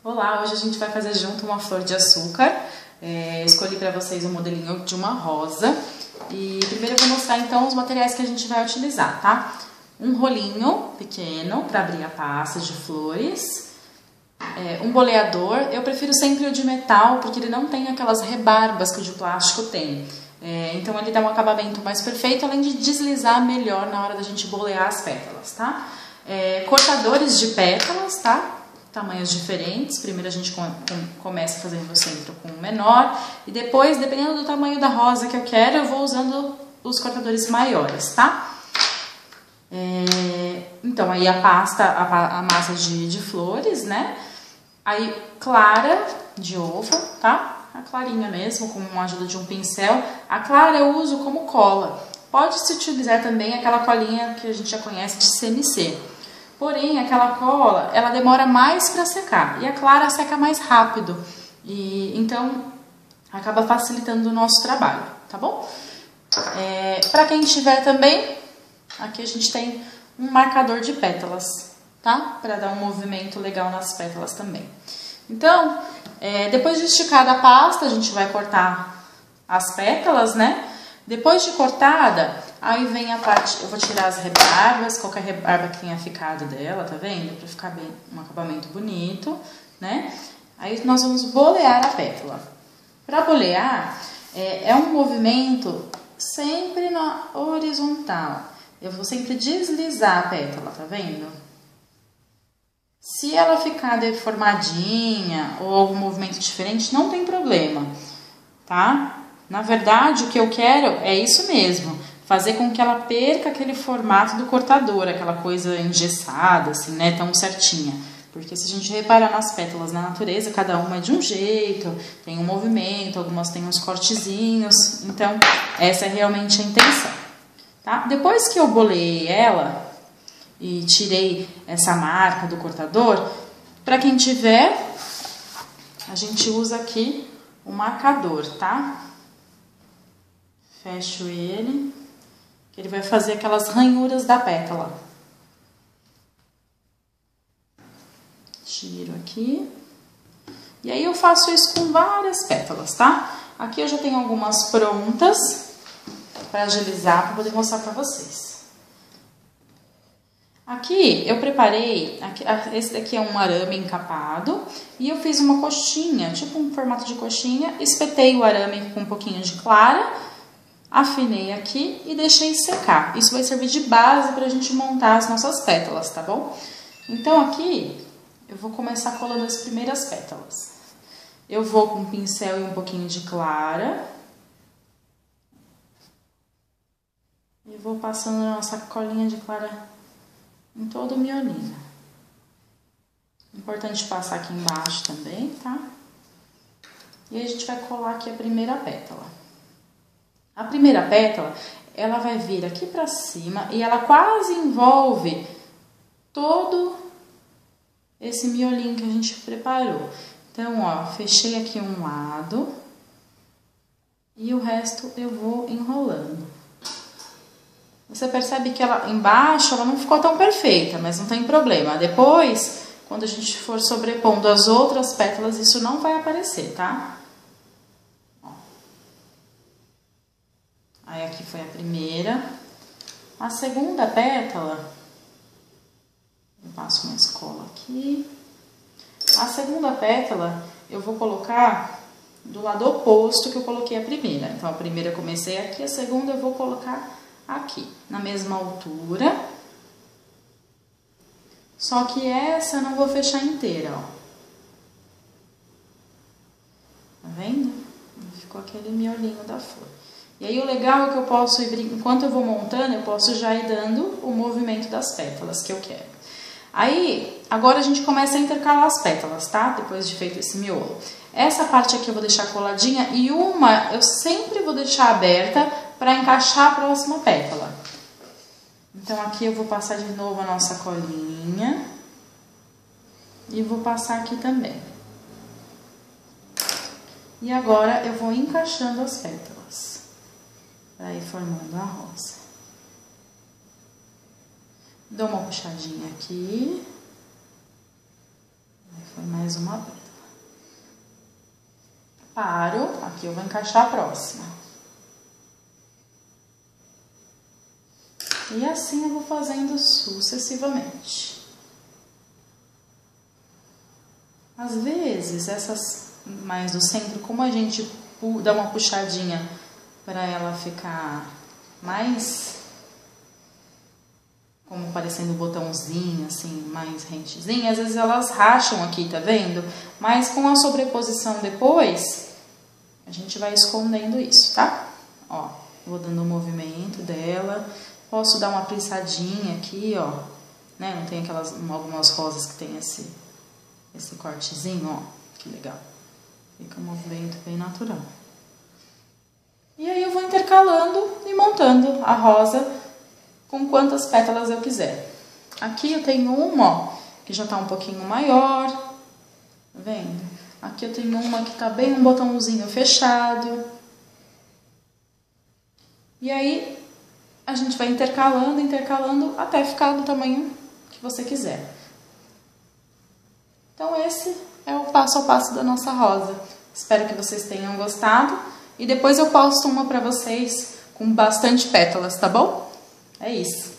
Olá, hoje a gente vai fazer junto uma flor de açúcar. Eu escolhi para vocês um modelinho de uma rosa. E primeiro eu vou mostrar então os materiais que a gente vai utilizar, tá? Um rolinho pequeno para abrir a pasta de flores. Um boleador, eu prefiro sempre o de metal porque ele não tem aquelas rebarbas que o de plástico tem. Então ele dá um acabamento mais perfeito, além de deslizar melhor na hora da gente bolear as pétalas, tá? Cortadores de pétalas, tá? Tamanhos diferentes. Primeiro a gente começa fazendo o centro com o menor e depois, dependendo do tamanho da rosa que eu quero, eu vou usando os cortadores maiores, tá? Então aí a pasta, a massa de flores, né? Aí clara de ovo, tá? A clarinha mesmo, com a ajuda de um pincel. A clara eu uso como cola. Pode-se utilizar também aquela colinha que a gente já conhece de CMC. Porém, aquela cola, ela demora mais para secar. E a clara seca mais rápido. Então, acaba facilitando o nosso trabalho, tá bom? Para quem tiver também, aqui a gente tem um marcador de pétalas, tá? Para dar um movimento legal nas pétalas também. Então, depois de esticar a pasta, a gente vai cortar as pétalas, né? Depois de cortada, aí vem a parte, eu vou tirar as rebarbas, qualquer rebarba que tenha ficado dela, tá vendo? Pra ficar bem, um acabamento bonito, né? Aí nós vamos bolear a pétala. Pra bolear, é um movimento sempre na horizontal. Eu vou sempre deslizar a pétala, tá vendo? Se ela ficar deformadinha ou algum movimento diferente, não tem problema, tá? Na verdade, o que eu quero é isso mesmo, fazer com que ela perca aquele formato do cortador, aquela coisa engessada, assim, né, tão certinha. Porque se a gente reparar nas pétalas na natureza, cada uma é de um jeito, tem um movimento, algumas têm uns cortezinhos, então essa é realmente a intenção, tá? Depois que eu boleei ela e tirei essa marca do cortador, para quem tiver, a gente usa aqui o marcador, tá? Fecho ele, que ele vai fazer aquelas ranhuras da pétala. Tiro aqui. E aí eu faço isso com várias pétalas, tá? Aqui eu já tenho algumas prontas para agilizar, para poder mostrar para vocês. Aqui eu preparei, esse daqui é um arame encapado, e eu fiz uma coxinha, tipo um formato de coxinha, espetei o arame com um pouquinho de clara, afinei aqui e deixei secar. Isso vai servir de base para a gente montar as nossas pétalas, tá bom? Então aqui eu vou começar colando as primeiras pétalas. Eu vou com um pincel e um pouquinho de clara. E vou passando a nossa colinha de clara em todo o miolinho. Importante passar aqui embaixo também, tá? E aí a gente vai colar aqui a primeira pétala. A primeira pétala, ela vai vir aqui pra cima e ela quase envolve todo esse miolinho que a gente preparou. Então, ó, fechei aqui um lado e o resto eu vou enrolando. Você percebe que ela embaixo ela não ficou tão perfeita, mas não tem problema. Depois, quando a gente for sobrepondo as outras pétalas, isso não vai aparecer, tá? Aí aqui foi a primeira. A segunda pétala, eu passo uma escola aqui. A segunda pétala eu vou colocar do lado oposto que eu coloquei a primeira. Então a primeira eu comecei aqui, a segunda eu vou colocar aqui, na mesma altura. Só que essa eu não vou fechar inteira, ó. Tá vendo? Ficou aquele miolinho da flor. E aí o legal é que eu posso ir, enquanto eu vou montando, eu posso já ir dando o movimento das pétalas que eu quero. Aí, agora a gente começa a intercalar as pétalas, tá? Depois de feito esse miolo. Essa parte aqui eu vou deixar coladinha e uma eu sempre vou deixar aberta para encaixar a próxima pétala. Então aqui eu vou passar de novo a nossa colinha e vou passar aqui também. E agora eu vou encaixando as pétalas. Para ir formando a rosa. Dou uma puxadinha aqui. Vai formar mais uma pétala. Paro, aqui eu vou encaixar a próxima. E assim eu vou fazendo sucessivamente. Às vezes, essas mais do centro, como a gente dá uma puxadinha para ela ficar mais, como parecendo um botãozinho, assim, mais rentezinho, às vezes elas racham aqui, tá vendo? Mas com a sobreposição depois, a gente vai escondendo isso, tá? Ó, vou dando o movimento dela, posso dar uma prensadinha aqui, ó, né? Não tem algumas rosas que tem esse cortezinho, ó, que legal. Fica um movimento bem natural. E aí eu vou intercalando e montando a rosa com quantas pétalas eu quiser. Aqui eu tenho uma, ó, que já tá um pouquinho maior, tá vendo? Aqui eu tenho uma que tá bem um botãozinho fechado. E aí a gente vai intercalando até ficar do tamanho que você quiser. Então esse é o passo a passo da nossa rosa. Espero que vocês tenham gostado. E depois eu posto uma pra vocês com bastante pétalas, tá bom? É isso.